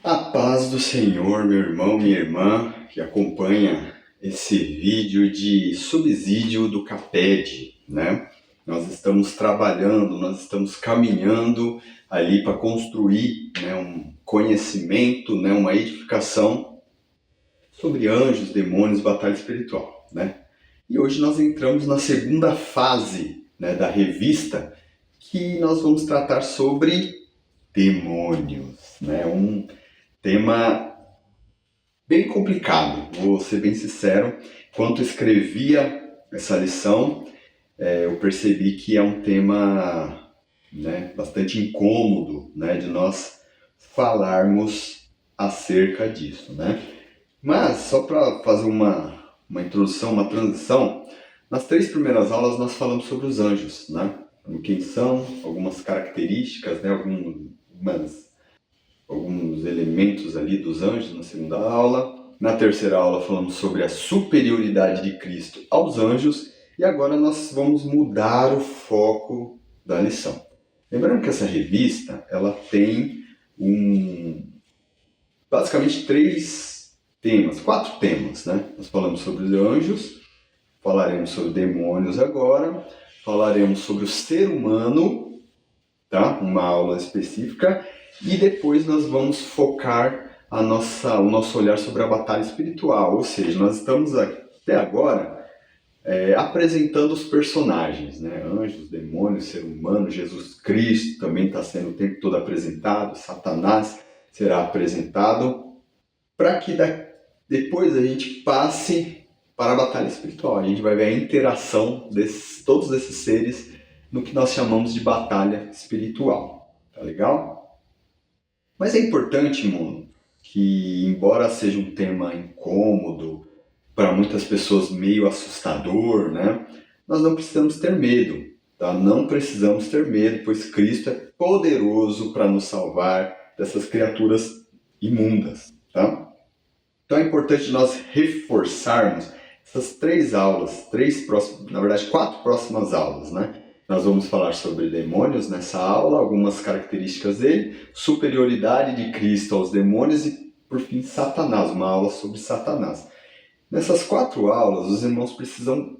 A paz do Senhor, meu irmão, minha irmã, que acompanha esse vídeo de subsídio do CAPED, né? Nós estamos trabalhando, nós estamos caminhando ali para construir, né, um conhecimento, né, uma edificação sobre anjos, demônios, batalha espiritual, né? E hoje nós entramos na segunda fase, né, da revista, que nós vamos tratar sobre demônios, né? Um tema bem complicado, vou ser bem sincero. Enquanto escrevia essa lição, eu percebi que é um tema, né, bastante incômodo, né, de nós falarmos acerca disso, né? Mas, só para fazer uma introdução, uma transição, nas 3 primeiras aulas nós falamos sobre os anjos, né? Quem são, algumas características, né, alguns elementos ali dos anjos na segunda aula. Na terceira aula falamos sobre a superioridade de Cristo aos anjos e agora nós vamos mudar o foco da lição. Lembrando que essa revista ela tem basicamente 4 temas, né? Nós falamos sobre os anjos, falaremos sobre demônios agora, falaremos sobre o ser humano, tá? Uma aula específica. E depois nós vamos focar o nosso olhar sobre a batalha espiritual, ou seja, nós estamos até agora apresentando os personagens, né? Anjos, demônios, ser humano, Jesus Cristo também está sendo o tempo todo apresentado, Satanás será apresentado, para que depois a gente passe para a batalha espiritual. A gente vai ver a interação de todos esses seres no que nós chamamos de batalha espiritual, tá legal? Mas é importante, mano, que embora seja um tema incômodo, para muitas pessoas meio assustador, né? Nós não precisamos ter medo, tá? Não precisamos ter medo, pois Cristo é poderoso para nos salvar dessas criaturas imundas, tá? Então é importante nós reforçarmos essas 3 aulas, 4 próximas aulas, né? Nós vamos falar sobre demônios nessa aula, algumas características dele, superioridade de Cristo aos demônios e, por fim, Satanás, uma aula sobre Satanás. Nessas 4 aulas, os irmãos precisam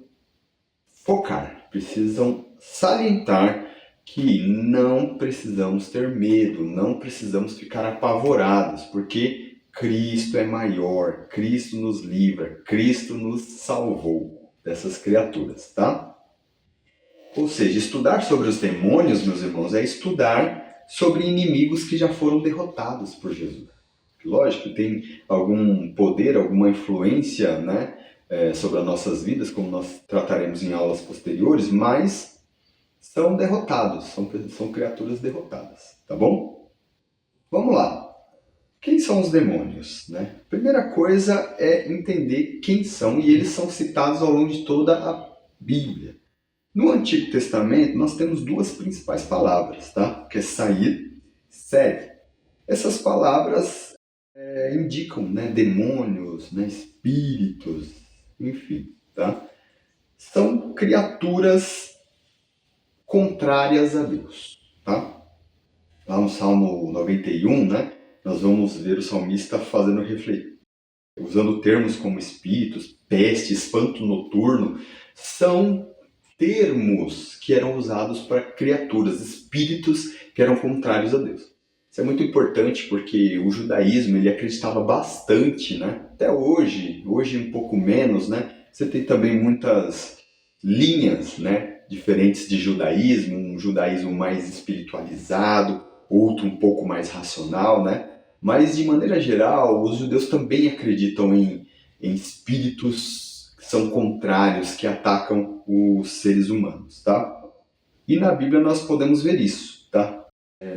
focar, precisam salientar que não precisamos ter medo, não precisamos ficar apavorados, porque Cristo é maior, Cristo nos livra, Cristo nos salvou dessas criaturas, tá? Ou seja, estudar sobre os demônios, meus irmãos, é estudar sobre inimigos que já foram derrotados por Jesus. Lógico que tem algum poder, alguma influência, né, sobre as nossas vidas, como nós trataremos em aulas posteriores, mas são derrotados, são criaturas derrotadas, tá bom? Vamos lá. Quem são os demônios, né? Primeira coisa é entender quem são, e eles são citados ao longo de toda a Bíblia. No Antigo Testamento, nós temos 2 principais palavras, tá? Que é sair, sede. Essas palavras indicam, né, demônios, né, espíritos, enfim, tá? São criaturas contrárias a Deus, tá? Lá no Salmo 91, né, nós vamos ver o salmista fazendo refletir, usando termos como espíritos, peste, espanto noturno, são termos que eram usados para criaturas, espíritos que eram contrários a Deus. Isso é muito importante porque o judaísmo ele acreditava bastante, né? Até hoje um pouco menos, né? Você tem também muitas linhas, né, diferentes de judaísmo, um judaísmo mais espiritualizado, outro um pouco mais racional, né? Mas de maneira geral, os judeus também acreditam em espíritos que são contrários, que atacam os seres humanos, tá? E na Bíblia nós podemos ver isso, tá?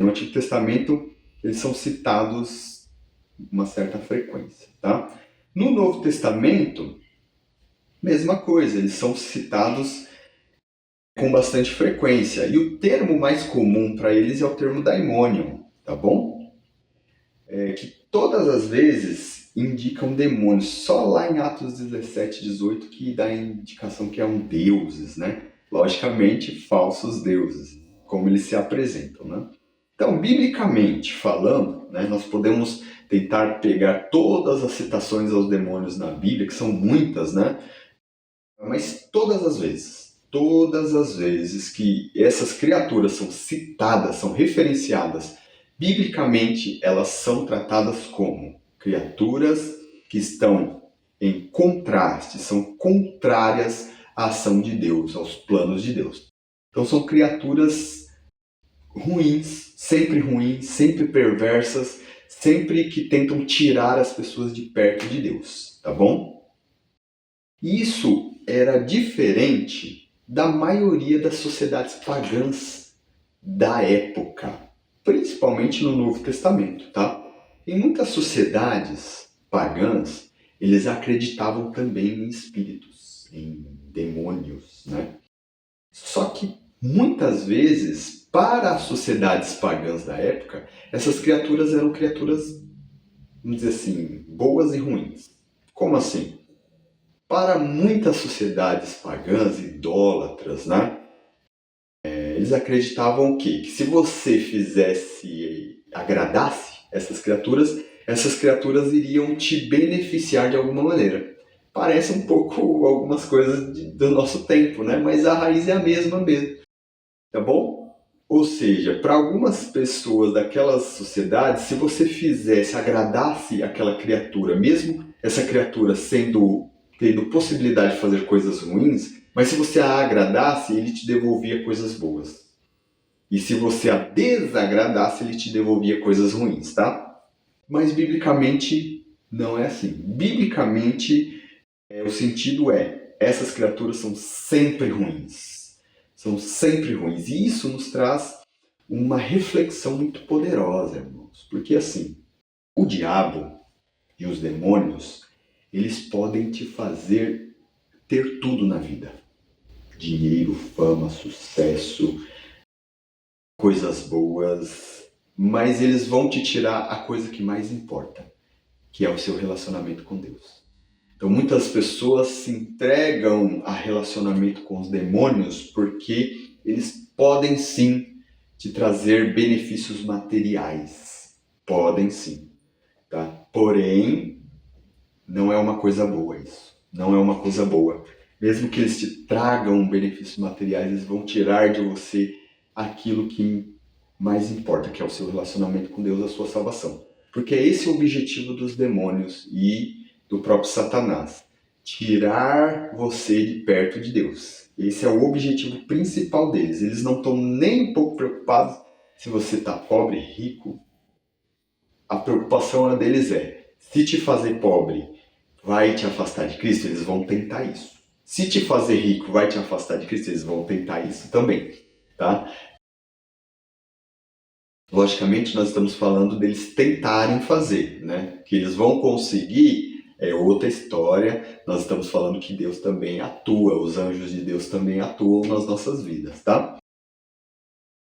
No Antigo Testamento eles são citados com uma certa frequência, tá? No Novo Testamento, mesma coisa, eles são citados com bastante frequência. E o termo mais comum para eles é o termo daimonion, tá bom? Que todas as vezes indicam demônios. Só lá em Atos 17, 18 que dá a indicação que são deuses, né? Logicamente, falsos deuses, como eles se apresentam, né? Então, biblicamente falando, né, nós podemos tentar pegar todas as citações aos demônios na Bíblia, que são muitas, né? Mas todas as vezes que essas criaturas são citadas, são referenciadas, biblicamente elas são tratadas como criaturas que estão em contraste, são contrárias à ação de Deus, aos planos de Deus. Então são criaturas ruins, sempre perversas, sempre que tentam tirar as pessoas de perto de Deus, tá bom? Isso era diferente da maioria das sociedades pagãs da época, principalmente no Novo Testamento, tá? Em muitas sociedades pagãs, eles acreditavam também em espíritos, em demônios, né? Só que muitas vezes, para as sociedades pagãs da época, essas criaturas eram criaturas, vamos dizer assim, boas e ruins. Como assim? Para muitas sociedades pagãs, idólatras, né? Eles acreditavam o quê? Que se você agradasse essas criaturas iriam te beneficiar de alguma maneira. Parece um pouco algumas coisas do nosso tempo, né? Mas a raiz é a mesma mesmo, tá bom? Ou seja, para algumas pessoas daquelas sociedades, se você agradasse aquela criatura, mesmo essa criatura tendo possibilidade de fazer coisas ruins, mas se você a agradasse, ele te devolvia coisas boas. E se você a desagradasse, ele te devolvia coisas ruins, tá? Mas biblicamente não é assim. Biblicamente, o sentido essas criaturas são sempre ruins. São sempre ruins. E isso nos traz uma reflexão muito poderosa, irmãos. Porque assim, o diabo e os demônios, eles podem te fazer ter tudo na vida. Dinheiro, fama, sucesso, coisas boas, mas eles vão te tirar a coisa que mais importa, que é o seu relacionamento com Deus. Então muitas pessoas se entregam a relacionamento com os demônios porque eles podem sim te trazer benefícios materiais. Podem sim, tá? Porém, não é uma coisa boa isso. Não é uma coisa boa. Mesmo que eles te tragam benefícios materiais, eles vão tirar de você aquilo que mais importa, que é o seu relacionamento com Deus, a sua salvação. Porque é esse o objetivo dos demônios e do próprio Satanás. Tirar você de perto de Deus. Esse é o objetivo principal deles. Eles não estão nem um pouco preocupados se você está pobre, rico. A preocupação deles se te fazer pobre vai te afastar de Cristo, eles vão tentar isso. Se te fazer rico vai te afastar de Cristo, eles vão tentar isso também, tá? Logicamente, nós estamos falando deles tentarem fazer, né? Que eles vão conseguir é outra história. Nós estamos falando que Deus também atua, os anjos de Deus também atuam nas nossas vidas, tá?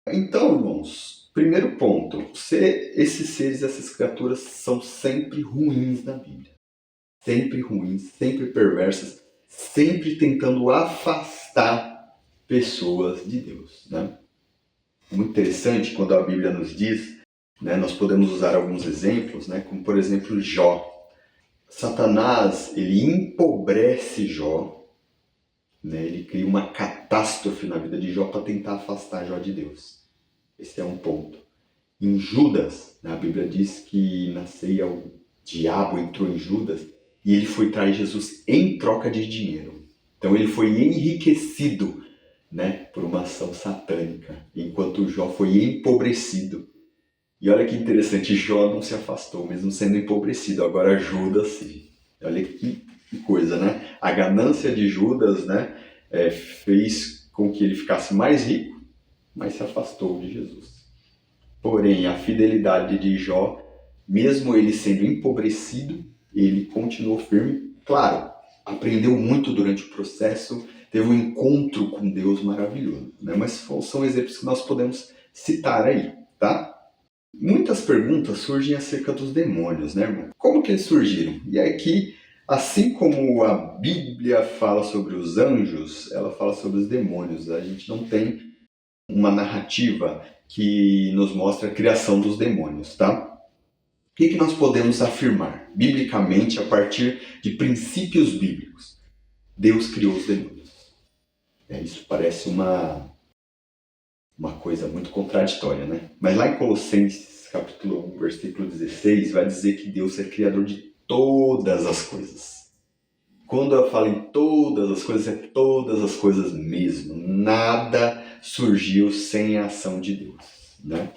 Então, irmãos, primeiro ponto, esses seres, essas criaturas são sempre ruins na Bíblia. Sempre ruins, sempre perversas, sempre tentando afastar pessoas de Deus, né? Muito interessante quando a Bíblia nos diz, né, nós podemos usar alguns exemplos, né, como por exemplo Jó. Satanás, ele empobrece Jó, né, ele cria uma catástrofe na vida de Jó para tentar afastar Jó de Deus. Esse é um ponto. Em Judas, né, a Bíblia diz que na ceia o diabo entrou em Judas e ele foi trair Jesus em troca de dinheiro. Então ele foi enriquecido, né, por uma ação satânica, enquanto Jó foi empobrecido. E olha que interessante, Jó não se afastou, mesmo sendo empobrecido, agora Judas sim. Olha que coisa, né? A ganância de Judas, né, fez com que ele ficasse mais rico, mas se afastou de Jesus. Porém, a fidelidade de Jó, mesmo ele sendo empobrecido, ele continuou firme. Claro, aprendeu muito durante o processo, teve um encontro com Deus maravilhoso, né? Mas são exemplos que nós podemos citar aí, tá? Muitas perguntas surgem acerca dos demônios, né, irmão? Como que eles surgiram? E aqui, assim como a Bíblia fala sobre os anjos, ela fala sobre os demônios. A gente não tem uma narrativa que nos mostra a criação dos demônios, tá? O que nós podemos afirmar biblicamente a partir de princípios bíblicos? Deus criou os demônios. Isso parece uma coisa muito contraditória, né? Mas lá em Colossenses, capítulo 1, versículo 16, vai dizer que Deus é criador de todas as coisas. Quando eu falo em todas as coisas, é todas as coisas mesmo. Nada surgiu sem a ação de Deus, né?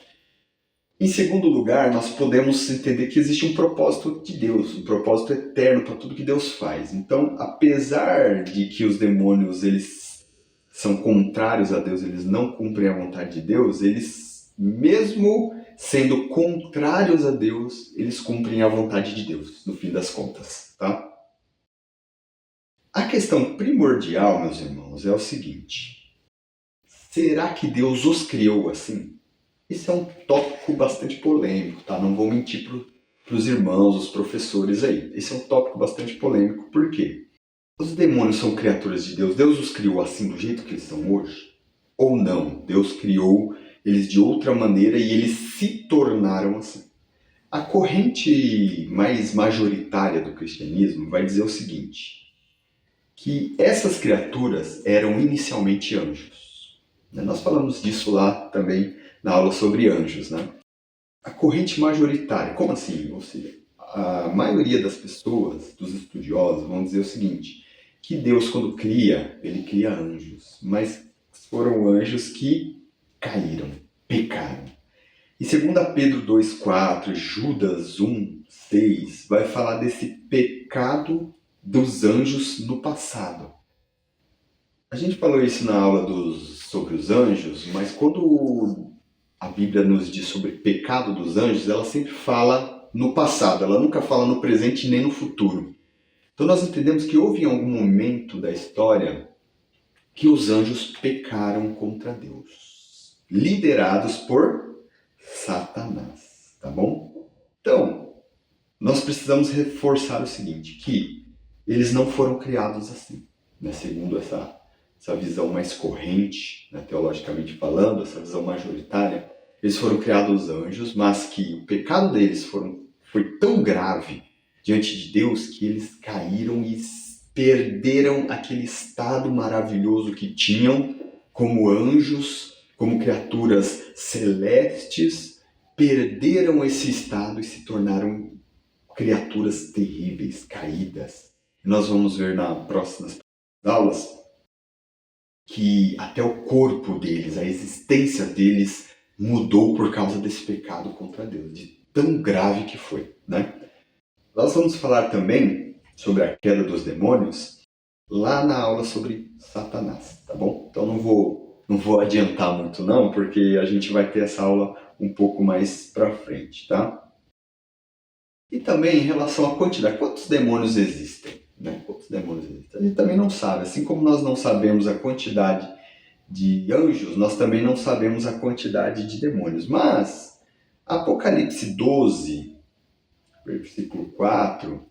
Em segundo lugar, nós podemos entender que existe um propósito de Deus, um propósito eterno para tudo que Deus faz. Então, apesar de que os demônios eles são contrários a Deus, eles não cumprem a vontade de Deus, eles, mesmo sendo contrários a Deus, eles cumprem a vontade de Deus, no fim das contas, tá? A questão primordial, meus irmãos, é o seguinte: será que Deus os criou assim? Esse é um tópico bastante polêmico, tá? Não vou mentir para os irmãos, os professores aí. Esse é um tópico bastante polêmico, por quê? Os demônios são criaturas de Deus? Deus os criou assim, do jeito que eles são hoje? Ou não? Deus criou eles de outra maneira e eles se tornaram assim. A corrente mais majoritária do cristianismo vai dizer o seguinte: que essas criaturas eram inicialmente anjos. Nós falamos disso lá também na aula sobre anjos, né? A corrente majoritária, como assim? Ou seja, a maioria das pessoas, dos estudiosos, vão dizer o seguinte: que Deus, quando cria, ele cria anjos, mas foram anjos que caíram, pecaram. E 2 Pedro 2,4, Judas 1,6, vai falar desse pecado dos anjos no passado. A gente falou isso na aula sobre os anjos, mas quando a Bíblia nos diz sobre o pecado dos anjos, ela sempre fala no passado, ela nunca fala no presente nem no futuro. Então nós entendemos que houve em algum momento da história que os anjos pecaram contra Deus, liderados por Satanás, tá bom? Então, nós precisamos reforçar o seguinte, que eles não foram criados assim, né? Segundo essa visão mais corrente, né, teologicamente falando, essa visão majoritária, eles foram criados anjos, mas que o pecado deles foi tão grave diante de Deus que eles caíram e perderam aquele estado maravilhoso que tinham como anjos, como criaturas celestes, perderam esse estado e se tornaram criaturas terríveis, caídas. E nós vamos ver nas próximas aulas que até o corpo deles, a existência deles mudou por causa desse pecado contra Deus, de tão grave que foi, né? Nós vamos falar também sobre a queda dos demônios lá na aula sobre Satanás, tá bom? Então não vou adiantar muito não, porque a gente vai ter essa aula um pouco mais pra frente, tá? E também em relação à quantidade, quantos demônios existem? Né? Quantos demônios existem? A gente também não sabe, assim como nós não sabemos a quantidade de anjos, nós também não sabemos a quantidade de demônios. Mas Apocalipse 12, versículo 4,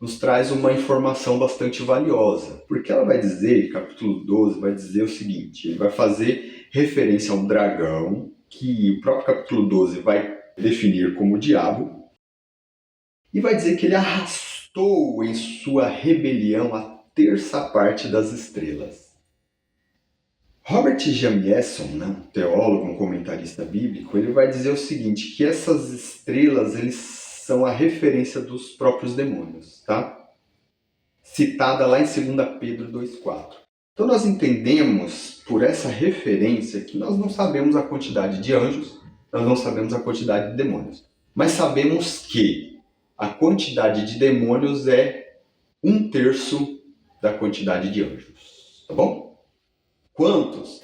nos traz uma informação bastante valiosa, porque ela vai dizer, capítulo 12, vai dizer o seguinte: ele vai fazer referência a um dragão, que o próprio capítulo 12 vai definir como o diabo, e vai dizer que ele arrastou em sua rebelião a terça parte das estrelas. Robert Jamieson, né, teólogo, um comentarista bíblico, ele vai dizer o seguinte, que essas estrelas eles são a referência dos próprios demônios, tá? Citada lá em 2 Pedro 2,4. Então nós entendemos por essa referência que nós não sabemos a quantidade de anjos, nós não sabemos a quantidade de demônios, mas sabemos que a quantidade de demônios é 1/3 da quantidade de anjos, tá bom? Quantos?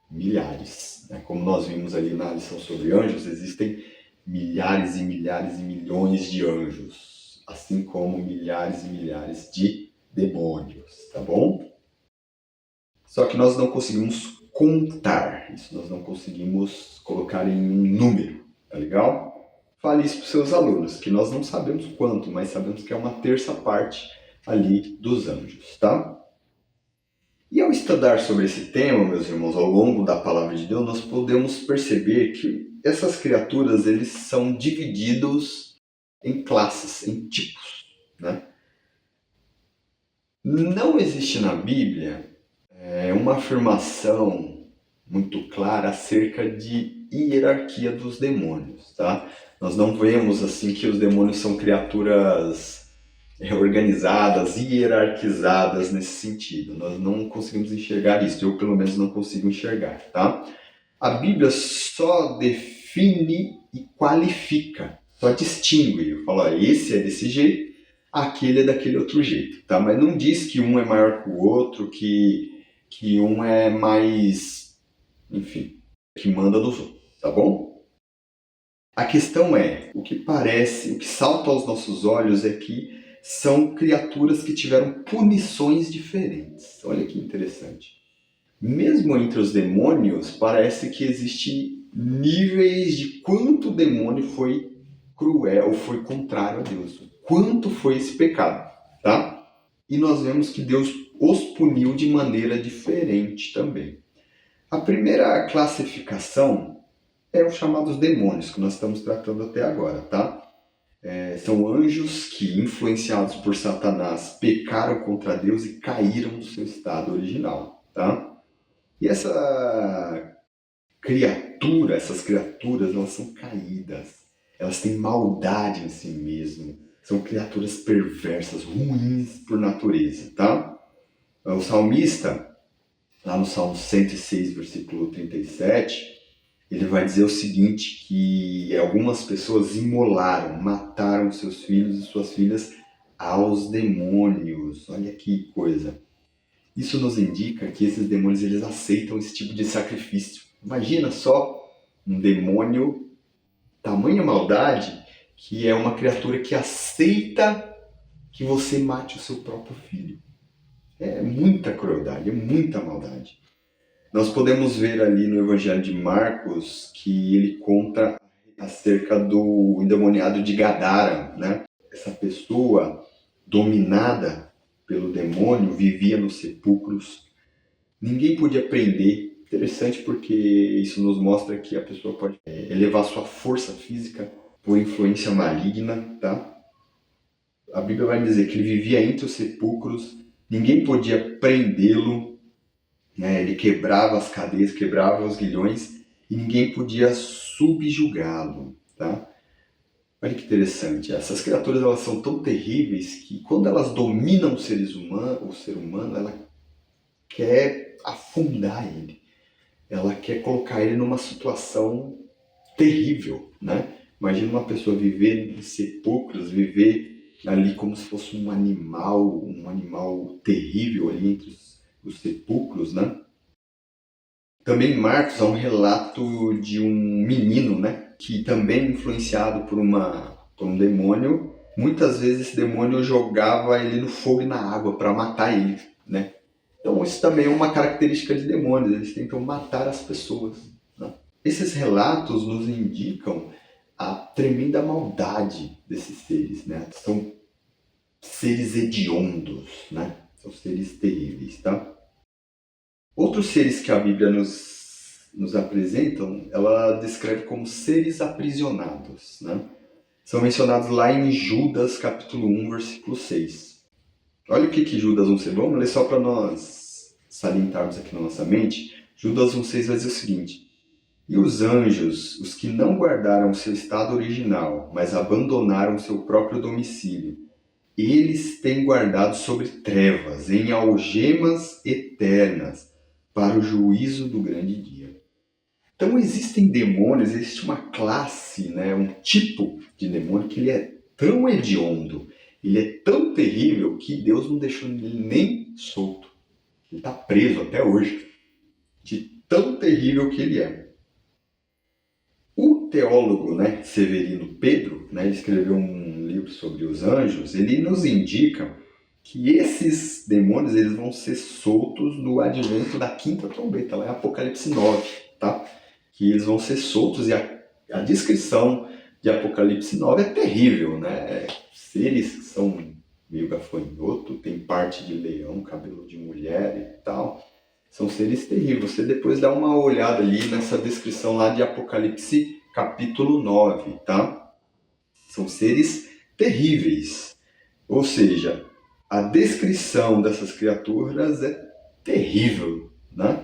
Milhares. Como nós vimos ali na lição sobre anjos, existem milhares e milhares e milhões de anjos, assim como milhares e milhares de demônios, tá bom? Só que nós não conseguimos contar isso, nós não conseguimos colocar em um número, tá legal? Fale isso para os seus alunos, que nós não sabemos quanto, mas sabemos que é 1/3 parte ali dos anjos, tá? E ao estudar sobre esse tema, meus irmãos, ao longo da palavra de Deus, nós podemos perceber que essas criaturas, eles são divididos em classes, em tipos, né? Não existe na Bíblia uma afirmação muito clara acerca de hierarquia dos demônios, tá? Nós não vemos assim que os demônios são criaturas organizadas, hierarquizadas nesse sentido. Nós não conseguimos enxergar isso, eu pelo menos não consigo enxergar, tá? A Bíblia só define e qualifica, só distingue. Fala, esse é desse jeito, aquele é daquele outro jeito, tá? Mas não diz que um é maior que o outro, que um é mais, enfim, que manda dos outros, tá bom? A questão é, o que parece, o que salta aos nossos olhos é que são criaturas que tiveram punições diferentes. Olha que interessante. Mesmo entre os demônios, parece que existem níveis de quanto o demônio foi cruel, foi contrário a Deus. Quanto foi esse pecado, tá? E nós vemos que Deus os puniu de maneira diferente também. A primeira classificação é os chamados demônios, que nós estamos tratando até agora, tá? São anjos que, influenciados por Satanás, pecaram contra Deus e caíram do seu estado original, tá? E essas criaturas, elas são caídas. Elas têm maldade em si mesmas. São criaturas perversas, ruins por natureza, tá? O salmista, lá no Salmo 106, versículo 37, ele vai dizer o seguinte, que algumas pessoas imolaram, mataram seus filhos e suas filhas aos demônios. Olha que coisa. Isso nos indica que esses demônios, eles aceitam esse tipo de sacrifício. Imagina só um demônio, tamanha maldade, que é uma criatura que aceita que você mate o seu próprio filho. É muita crueldade, é muita maldade. Nós podemos ver ali no Evangelho de Marcos que ele conta acerca do endemoniado de Gadara, né? Essa pessoa dominada pelo demônio vivia nos sepulcros. Ninguém podia prender. Interessante porque isso nos mostra que a pessoa pode elevar sua força física por influência maligna, tá? A Bíblia vai dizer que ele vivia entre os sepulcros, ninguém podia prendê-lo, né? Ele quebrava as cadeias, quebrava os grilhões e ninguém podia subjugá-lo, tá? Olha que interessante, essas criaturas, elas são tão terríveis que quando elas dominam o ser humano, ela quer afundar ele, ela quer colocar ele numa situação terrível, né? Imagina uma pessoa viver em sepulcros, viver ali como se fosse um animal terrível ali entre os sepulcros, né? Também em Marcos há um relato de um menino, né, que também influenciado por um demônio, muitas vezes esse demônio jogava ele no fogo e na água para matar ele, né? Então isso também é uma característica de demônios, eles tentam matar as pessoas, né? Esses relatos nos indicam a tremenda maldade desses seres, né? São seres hediondos, né? São seres terríveis, tá? Outros seres que a Bíblia nos apresentam, ela descreve como seres aprisionados, né? São mencionados lá em Judas, capítulo 1, versículo 6. Olha o que Judas 1,6, vamos ler só para nós salientarmos aqui na nossa mente. Judas 1,6 vai dizer o seguinte: e os anjos, os que não guardaram seu estado original, mas abandonaram seu próprio domicílio, eles têm guardado sobre trevas, em algemas eternas, para o juízo do grande dia. Então existem demônios, existe uma classe, né, um tipo de demônio que ele é tão hediondo, ele é tão terrível que Deus não deixou ele nem solto. Ele está preso até hoje, de tão terrível que ele é. O teólogo, né, Severino Pedro, né, ele escreveu um livro sobre os anjos, ele nos indica que esses demônios, eles vão ser soltos no advento da quinta trombeta, lá em Apocalipse 9, tá? Que eles vão ser soltos e a descrição de Apocalipse 9 é terrível, né? Seres que são meio gafanhoto, tem parte de leão, cabelo de mulher e tal. São seres terríveis. Você depois dá uma olhada ali nessa descrição lá de Apocalipse capítulo 9, tá? São seres terríveis. Ou seja, a descrição dessas criaturas é terrível, né?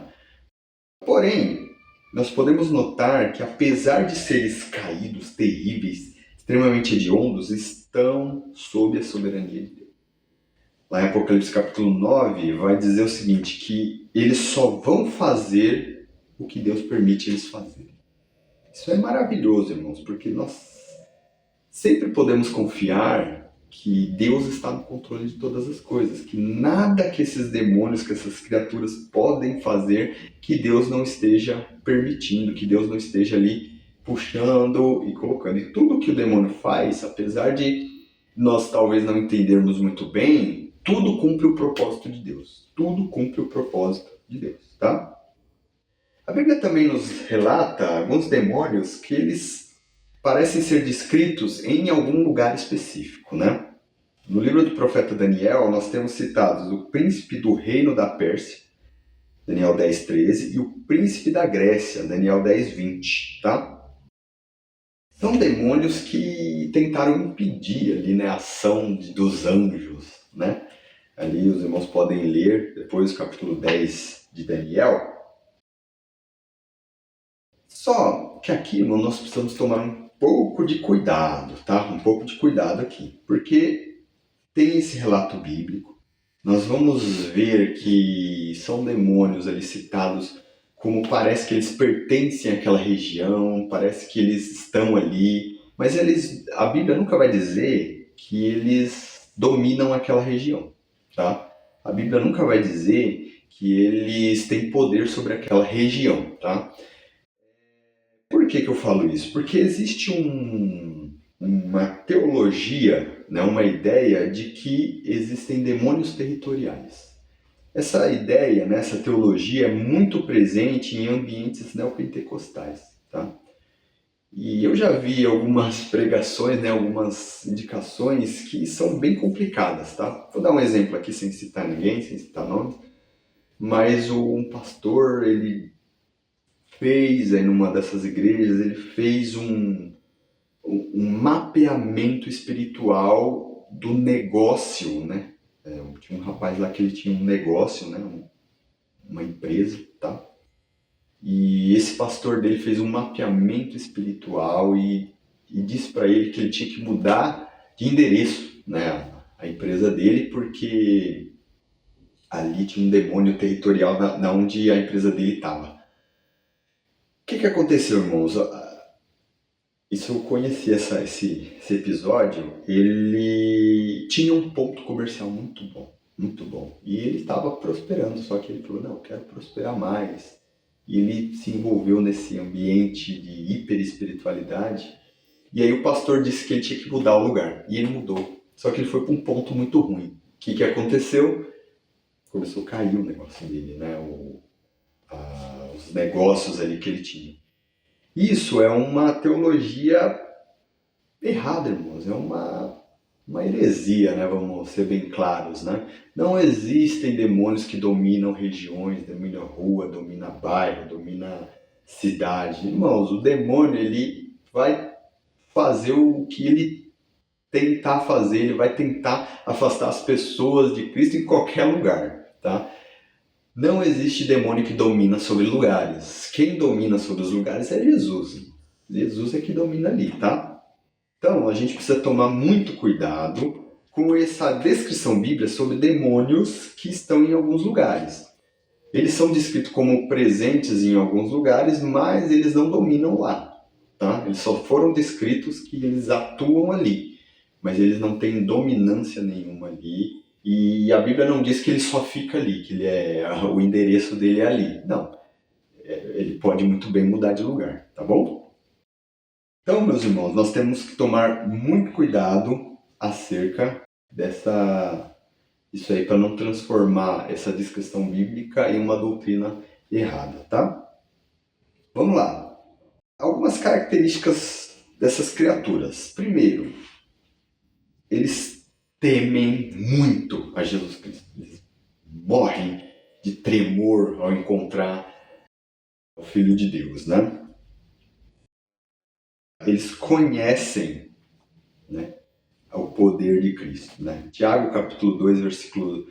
Porém, nós podemos notar que apesar de seres caídos, terríveis, extremamente hediondos, estão sob a soberania de Deus. Lá em Apocalipse capítulo 9 vai dizer o seguinte, que eles só vão fazer o que Deus permite eles fazerem. Isso é maravilhoso, irmãos, porque nós sempre podemos confiar que Deus está no controle de todas as coisas, que nada que esses demônios, que essas criaturas podem fazer, que Deus não esteja permitindo, que Deus não esteja ali puxando e colocando. E tudo que o demônio faz, apesar de nós talvez não entendermos muito bem, tudo cumpre o propósito de Deus. Tudo cumpre o propósito de Deus, tá? A Bíblia também nos relata alguns demônios que eles parecem ser descritos em algum lugar específico, né? No livro do profeta Daniel, nós temos citados o príncipe do reino da Pérsia, Daniel 10:13, e o príncipe da Grécia, Daniel 10:20, tá? São demônios que tentaram impedir ali, né, a ação dos anjos, né? Ali os irmãos podem ler depois o capítulo 10 de Daniel. Só que aqui, irmão, nós precisamos tomar um pouco de cuidado, tá? Um pouco de cuidado aqui, porque tem esse relato bíblico. Nós vamos ver que são demônios ali citados como parece que eles pertencem àquela região, parece que eles estão ali, mas a Bíblia nunca vai dizer que eles dominam aquela região, tá? A Bíblia nunca vai dizer que eles têm poder sobre aquela região, tá? Por que eu falo isso? Porque existe uma teologia, né, uma ideia de que existem demônios territoriais. Essa ideia, né, essa teologia é muito presente em ambientes neopentecostais, tá? E eu já vi algumas pregações, né, algumas indicações que são bem complicadas, tá? Vou dar um exemplo aqui sem citar ninguém, sem citar nomes, mas um pastor, ele fez, aí numa dessas igrejas, ele fez um mapeamento espiritual do negócio, né? Tinha um rapaz lá que ele tinha um negócio, né? Uma empresa, tá? E esse pastor dele fez um mapeamento espiritual e disse para ele que ele tinha que mudar de endereço, né? A empresa dele, porque ali tinha um demônio territorial na onde a empresa dele estava. O que aconteceu, irmãos? Isso eu conheci esse episódio. Ele tinha um ponto comercial muito bom, muito bom. E ele estava prosperando, só que ele falou, não, eu quero prosperar mais. E ele se envolveu nesse ambiente de hiperespiritualidade. E aí o pastor disse que ele tinha que mudar o lugar. E ele mudou. Só que ele foi para um ponto muito ruim. O que aconteceu? Começou a cair o negócio dele, né? Os negócios ali que ele tinha. Isso é uma teologia errada, irmãos. É uma heresia, né? Vamos ser bem claros, né? Não existem demônios que dominam regiões, dominam rua, dominam bairro, dominam cidade. Irmãos, o demônio, ele vai fazer o que ele tentar fazer, ele vai tentar afastar as pessoas de Cristo em qualquer lugar, tá? Não existe demônio que domina sobre lugares. Quem domina sobre os lugares é Jesus. Jesus é que domina ali, tá? Então, a gente precisa tomar muito cuidado com essa descrição bíblica sobre demônios que estão em alguns lugares. Eles são descritos como presentes em alguns lugares, mas eles não dominam lá, tá? Eles só foram descritos que eles atuam ali, mas eles não têm dominância nenhuma ali. E a Bíblia não diz que ele só fica ali, que o endereço dele é ali. Não, ele pode muito bem mudar de lugar, tá bom? Então, meus irmãos, nós temos que tomar muito cuidado acerca isso aí, para não transformar essa descrição bíblica em uma doutrina errada, tá? Vamos lá. Algumas características dessas criaturas. Primeiro, eles temem muito a Jesus Cristo. Eles morrem de tremor ao encontrar o Filho de Deus, né? Eles conhecem, né, o poder de Cristo, né? Tiago, capítulo 2, versículo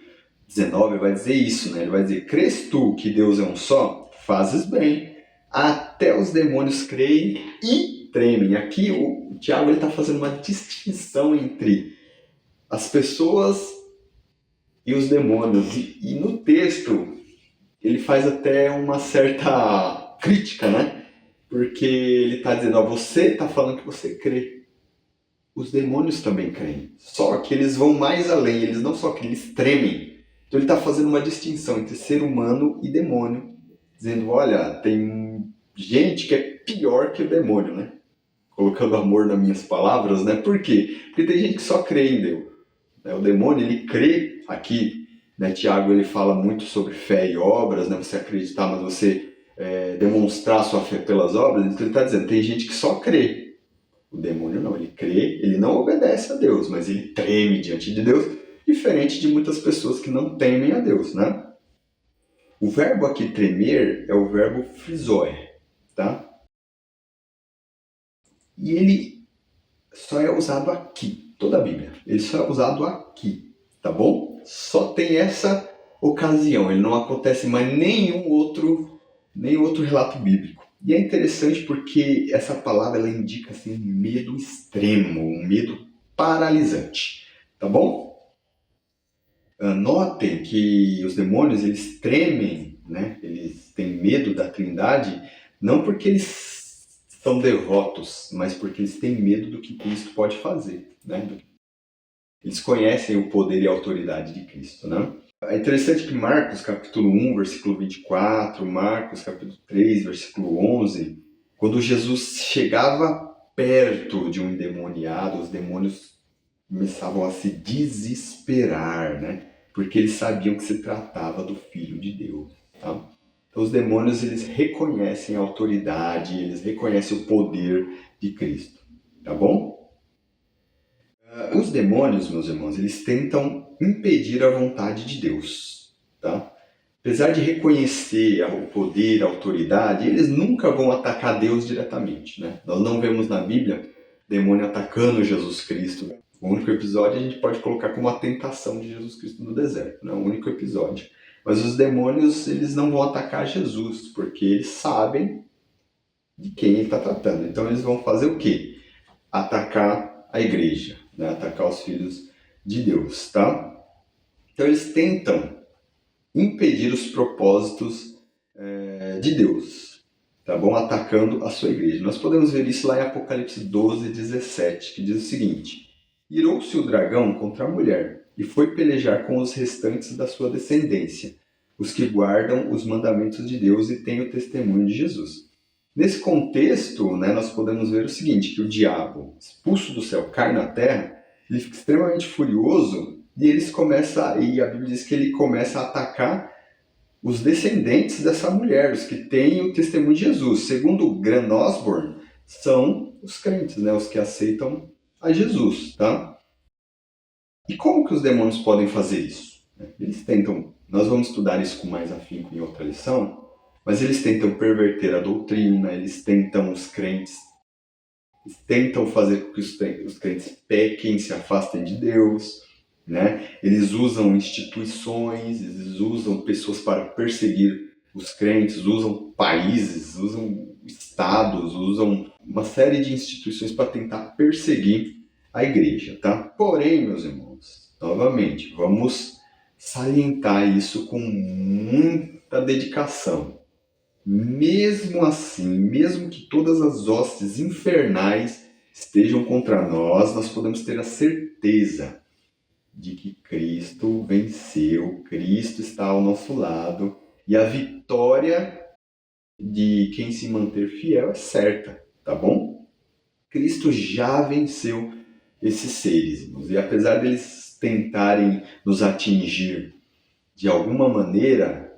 19, vai dizer isso, né? Ele vai dizer: crês tu que Deus é um só? Fazes bem. Até os demônios creem e tremem. Aqui o Tiago está fazendo uma distinção entre as pessoas e os demônios. E no texto ele faz até uma certa crítica, né? Porque ele está dizendo: ó, você está falando que você crê. Os demônios também creem. Só que eles vão mais além. Eles não só creem, eles tremem. Então ele está fazendo uma distinção entre ser humano e demônio. Dizendo: olha, tem gente que é pior que o demônio, né? Colocando amor nas minhas palavras, né? Por quê? Porque tem gente que só crê em Deus. O demônio, ele crê aqui, né? Tiago, ele fala muito sobre fé e obras, né? Você acreditar, mas você demonstrar sua fé pelas obras. Então ele está dizendo, tem gente que só crê. O demônio não, ele crê, ele não obedece a Deus, mas ele treme diante de Deus, diferente de muitas pessoas que não temem a Deus, né? O verbo aqui tremer é o verbo frizoe, tá? E ele só é usado aqui, toda a Bíblia. Ele só é usado aqui, tá bom? Só tem essa ocasião, ele não acontece em mais nenhum outro relato bíblico. E é interessante porque essa palavra ela indica assim, um medo extremo, um medo paralisante, tá bom? Notem que os demônios eles tremem, né? Eles têm medo da Trindade, não porque eles são devotos, mas porque eles têm medo do que Cristo pode fazer, né? Eles conhecem o poder e a autoridade de Cristo, né? É interessante que Marcos, capítulo 1, versículo 24, Marcos, capítulo 3, versículo 11, quando Jesus chegava perto de um endemoniado, os demônios começavam a se desesperar, né? Porque eles sabiam que se tratava do Filho de Deus, tá? Então os demônios, eles reconhecem a autoridade, eles reconhecem o poder de Cristo, tá bom? Os demônios, meus irmãos, eles tentam impedir a vontade de Deus, tá? Apesar de reconhecer o poder, a autoridade, eles nunca vão atacar Deus diretamente, né? Nós não vemos na Bíblia demônio atacando Jesus Cristo. O único episódio a gente pode colocar como a tentação de Jesus Cristo no deserto, né? O único episódio. Mas os demônios, eles não vão atacar Jesus, porque eles sabem de quem ele está tratando. Então eles vão fazer o quê? Atacar a igreja, né? Atacar os filhos de Deus, tá? Então eles tentam impedir os propósitos de Deus, tá bom? Atacando a sua igreja. Nós podemos ver isso lá em Apocalipse 12, 17, que diz o seguinte: irou-se o dragão contra a mulher e foi pelejar com os restantes da sua descendência, os que guardam os mandamentos de Deus e têm o testemunho de Jesus. Nesse contexto, né, nós podemos ver o seguinte, que o diabo, expulso do céu, cai na terra, ele fica extremamente furioso e a Bíblia diz que ele começa a atacar os descendentes dessa mulher, os que têm o testemunho de Jesus. Segundo Grant Osborne, são os crentes, né, os que aceitam a Jesus, tá? E como que os demônios podem fazer isso? Eles tentam, nós vamos estudar isso com mais afinco em outra lição, mas eles tentam perverter a doutrina, eles tentam fazer com que os crentes pequem, se afastem de Deus, né? Eles usam instituições, eles usam pessoas para perseguir os crentes, usam países, usam estados, usam uma série de instituições para tentar perseguir a igreja, tá? Porém, meus irmãos, novamente, vamos salientar isso com muita dedicação. Mesmo assim, mesmo que todas as hostes infernais estejam contra nós, nós podemos ter a certeza de que Cristo venceu, Cristo está ao nosso lado e a vitória de quem se manter fiel é certa, tá bom? Cristo já venceu esses seres, irmãos, e apesar deles tentarem nos atingir de alguma maneira,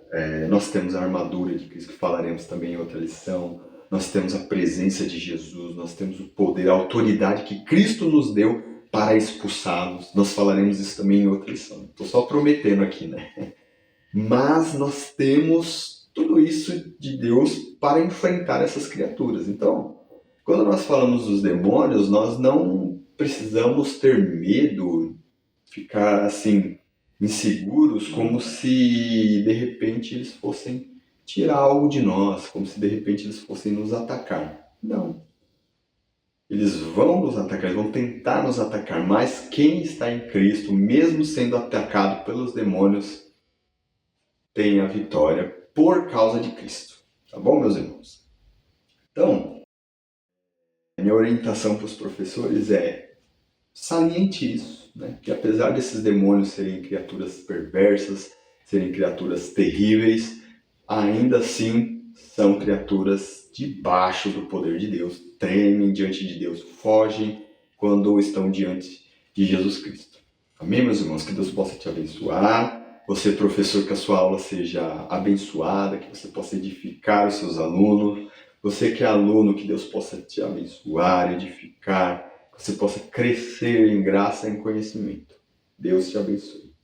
nós temos a armadura de Cristo, que falaremos também em outra lição, nós temos a presença de Jesus, nós temos o poder, a autoridade que Cristo nos deu para expulsá-los. Nós falaremos isso também em outra lição. Estou só prometendo aqui, né? Mas nós temos tudo isso de Deus para enfrentar essas criaturas. Então, quando nós falamos dos demônios, nós não precisamos ter medo, ficar assim, inseguros, como se de repente eles fossem tirar algo de nós, como se de repente eles fossem nos atacar. Não. Eles vão nos atacar, eles vão tentar nos atacar, mas quem está em Cristo, mesmo sendo atacado pelos demônios, tem a vitória por causa de Cristo. Tá bom, meus irmãos? Então, minha orientação para os professores é saliente isso, né? Que apesar desses demônios serem criaturas perversas, serem criaturas terríveis, ainda assim são criaturas debaixo do poder de Deus, tremem diante de Deus, fogem quando estão diante de Jesus Cristo. Amém, meus irmãos? Que Deus possa te abençoar. Você, professor, que a sua aula seja abençoada, que você possa edificar os seus alunos. Você que é aluno, que Deus possa te abençoar, edificar, que você possa crescer em graça e em conhecimento. Deus te abençoe.